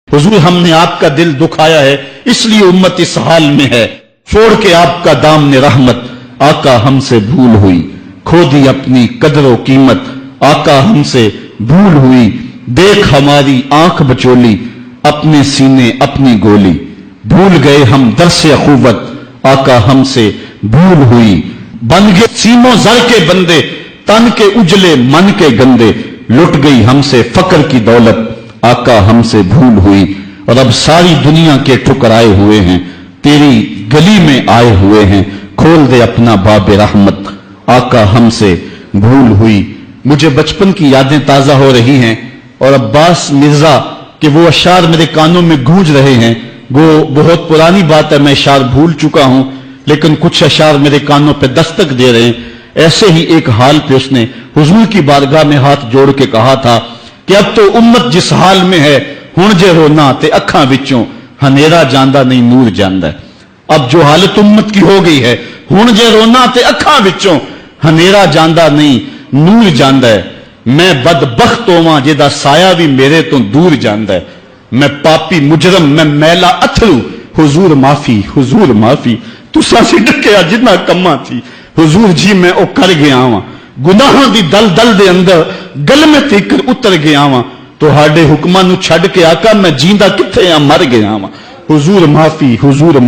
हुजूर हमने आपका दिल दुखाया है इसलिए उम्मत इस हाल में है। छोड़ के आपका दामने रहमत आका हमसे भूल हुई। खो दी अपनी कदर व कीमत आका हमसे भूल हुई। देख हमारी आंख बचोली अपने सीने अपनी गोली। भूल गए हम दरसे अखुवत आका हमसे भूल हुई। बन गए सीनों जर के बंदे तन के उजले मन के गंदे। लुट गई हमसे फक्र की दौलत आका हमसे भूल हुई। और अब सारी दुनिया के ठुकराए हुए हैं तेरी गली में आए हुए हैं। खोल दे अपना बाब रहमत आका हमसे भूल हुई। मुझे बचपन की यादें ताजा हो रही हैं और अब्बास मिर्जा के वो अशार मेरे कानों में गूंज रहे हैं। वो बहुत पुरानी बात है, मैं अशार भूल चुका हूं, लेकिन कुछ अशार मेरे कानों पे दस्तक दे रहे हैं। ऐसे ही एक हाल पे उसने हुजूर की बारगाह में हाथ जोड़ के कहा था कि अब तो उम्मत जिस हाल में है हुण जे रोना ते अखां विचों हनेरा जांदा नहीं नूर जांदा। अब जो हालत उम्मत की हो गई है हुण जे रोना ते अखां विचों हनेरा जांदा नहीं नूर जांदा है। मैं बदबख्त होवां जिहदा साया भी मेरे तो दूर जांदा है। मैं पापी मुजरम मैं मैला अथरू हुजूर माफी तुसां सी डकिया जिन्ना कम्मा थी हुजूर जी मैं ओ कर गया वां। गुनाहां दी दल दे अंदर गलमे तीकर उतर गया वां। तुहाडे हुक्मां नूं छड्ड के आका मैं जींदा किथे आ मर गया वां। हुजूर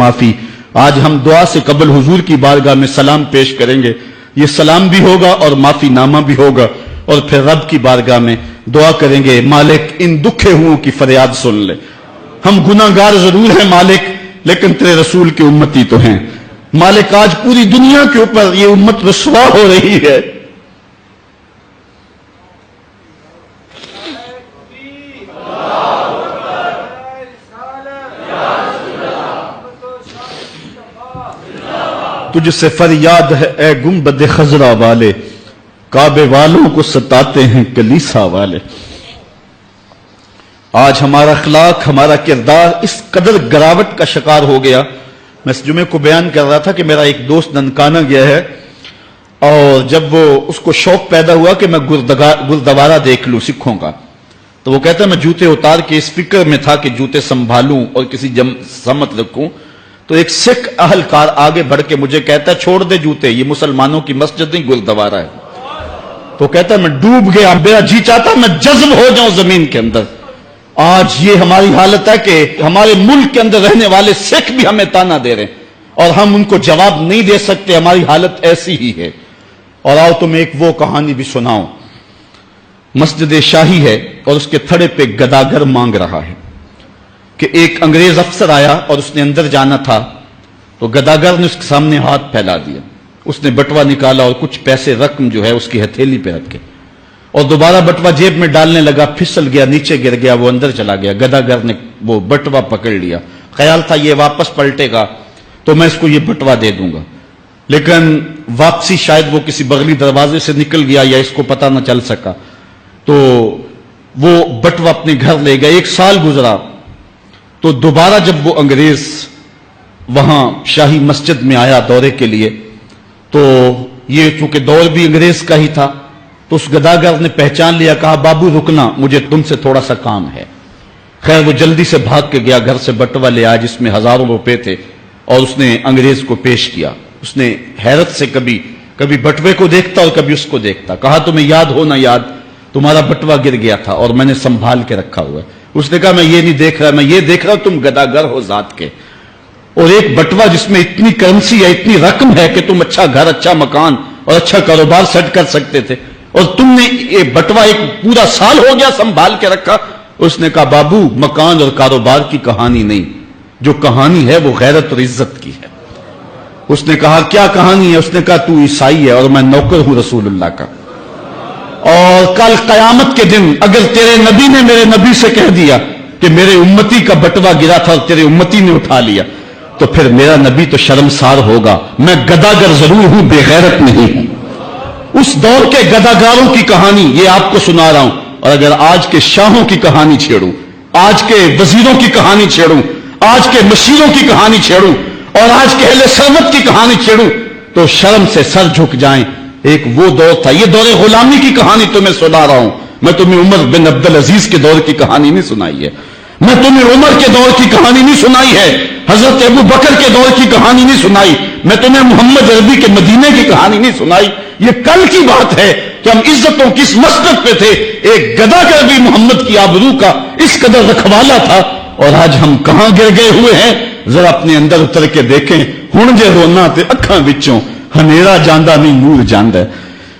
माफी। आज हम दुआ से कबल हुजूर की बारगाह में सलाम पेश करेंगे। ये सलाम भी होगा और माफी नामा भी होगा और फिर रब की बारगाह में दुआ करेंगे, मालिक इन दुखे हुओं की फरियाद सुन ले। हम गुनाहगार जरूर हैं मालिक, लेकिन तेरे रसूल की उम्मती तो हैं मालिक। आज पूरी दुनिया के ऊपर ये उम्मत रुसवा हो रही है। तुझसे फरियाद है ए गुंबद खजरा वाले, काबे वालों को सताते हैं कलीसा वाले। आज हमारा अखलाक हमारा किरदार इस कदर गिरावट का शिकार हो गया। मैं इस जुमे को बयान कर रहा था कि मेरा एक दोस्त ननकाना गया है और जब वो उसको शौक पैदा हुआ कि मैं गुरुद्वारा देख लूं सिखों का, तो वो कहता है मैं जूते उतार के इस फिक्र में था कि जूते संभालूं और किसी समत रखूं। तो एक सिख अहलकार आगे बढ़ के मुझे कहता है छोड़ दे जूते, ये मुसलमानों की मस्जिद नहीं गुरुद्वारा है। तो कहता है मैं डूब गया, मेरा जी चाहता मैं जज्ब हो जाऊं जमीन के अंदर। आज ये हमारी हालत है कि हमारे मुल्क के अंदर रहने वाले सिख भी हमें ताना दे रहे हैं और हम उनको जवाब नहीं दे सकते। हमारी हालत ऐसी ही है। और आओ तुम्हें एक वो कहानी भी सुनाऊं। मस्जिद शाही है और उसके थड़े पे गदागर मांग रहा है कि एक अंग्रेज अफसर आया और उसने अंदर जाना था, तो गदागर ने उसके सामने हाथ फैला दिया। उसने बटवा निकाला और कुछ पैसे रकम जो है उसकी हथेली पे रखे और दोबारा बटवा जेब में डालने लगा, फिसल गया, नीचे गिर गया, वो अंदर चला गया। गदागर ने वो बटवा पकड़ लिया। ख्याल था ये वापस पलटेगा तो मैं इसको ये बटवा दे दूंगा, लेकिन वापसी शायद वो किसी बगली दरवाजे से निकल गया या इसको पता ना चल सका, तो वो बटवा अपने घर ले गया। 1 साल गुजरा तो दोबारा जब वो अंग्रेज वहां शाही मस्जिद में आया दौरे के लिए, तो ये चूंकि दौर भी अंग्रेज का ही था, तो उस गदागर ने पहचान लिया, कहा बाबू रुकना, मुझे तुमसे थोड़ा सा काम है। खैर वो जल्दी से भाग के गया, घर से बटवा ले आया जिसमें हजारों रुपए थे और उसने अंग्रेज को पेश किया। उसने हैरत से कभी बटवे को देखता और कभी उसको देखता। कहा तुम्हें याद हो ना याद, तुम्हारा बटवा गिर गया था और मैंने संभाल के रखा हुआ है। उसने कहा मैं ये नहीं देख रहा, मैं ये देख रहा हूं तुम गदागर हो जात के, और एक बटवा जिसमें इतनी करेंसी है, इतनी रकम है कि तुम अच्छा घर, अच्छा मकान और अच्छा कारोबार सेट कर सकते थे, और तुमने ये बटवा एक पूरा साल हो गया संभाल के रखा। उसने कहा बाबू मकान और कारोबार की कहानी नहीं, जो कहानी है वो गैरत और इज्जत की है। उसने कहा क्या कहानी है? उसने कहा तू ईसाई है और मैं नौकर हूं रसूलुल्लाह का, और कल कयामत के दिन अगर तेरे नबी ने मेरे नबी से कह दिया कि मेरे उम्मती का बटवा गिरा था और तेरे उम्मती ने उठा लिया, तो फिर मेरा नबी तो शर्मसार होगा। मैं गदागर जरूर हूं, बेगैरत नहीं हूं। उस दौर के गदागारों की कहानी ये आपको सुना रहा हूं। और अगर आज के शाहों की कहानी छेड़ूं, आज के वजीरों की कहानी छेड़ूं, आज के मशीरों की कहानी छेड़ूं और आज के अहले सरमत की कहानी छेड़ूं, तो शर्म से सर झुक जाएं। एक वो दौर था, ये दौरे गुलामी की कहानी तुम्हें सुना रहा हूं मैं, तुम्हें उमर बिन अब्दुल अजीज के दौर की कहानी नहीं सुनाई है। میں تمہیں عمر کے دور کی کہانی نہیں سنائی ہے، حضرت ابو بکر کے دور کی کہانی نہیں سنائی، میں تمہیں محمد عربی کے مدینے کی کہانی نہیں سنائی. یہ کل کی بات ہے کہ ہم عزتوں کس مسلک پہ تھے. ایک گدھا کر بھی محمد کی آبرو کا اس قدر رکھوالا تھا، اور آج ہم کہاں گر گئے ہوئے ہیں. ذرا اپنے اندر اتر کے دیکھیں. ہن جے رونا تے اکھاں وچوں ہنیرا جاندا نہیں نور جاندا ہے.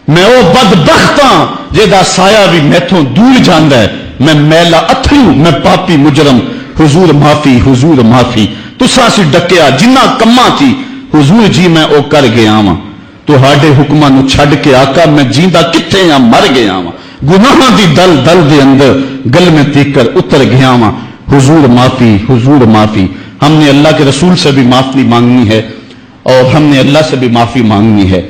میں او بدبختاں جیدا سایہ بھی میتھوں دور جاندا ہے. میں میلا اتھرو، میں پاپی مجرم، حضور معافی، حضور معافی. تساں سی ڈکیا جنہ کماں تھی، حضور جی میں او کر گیا واں. تہاڈے حکماں نو چھڈ کے آقا میں جیندا کتھے ہاں، مر گیا واں. گناہاں دی دل دل دے اندر گل میں تیکر اتر گیا واں. حضور معافی، حضور معافی. ہم نے اللہ کے رسول سے بھی معافی مانگنی ہے، اور ہم نے اللہ سے بھی معافی مانگنی ہے.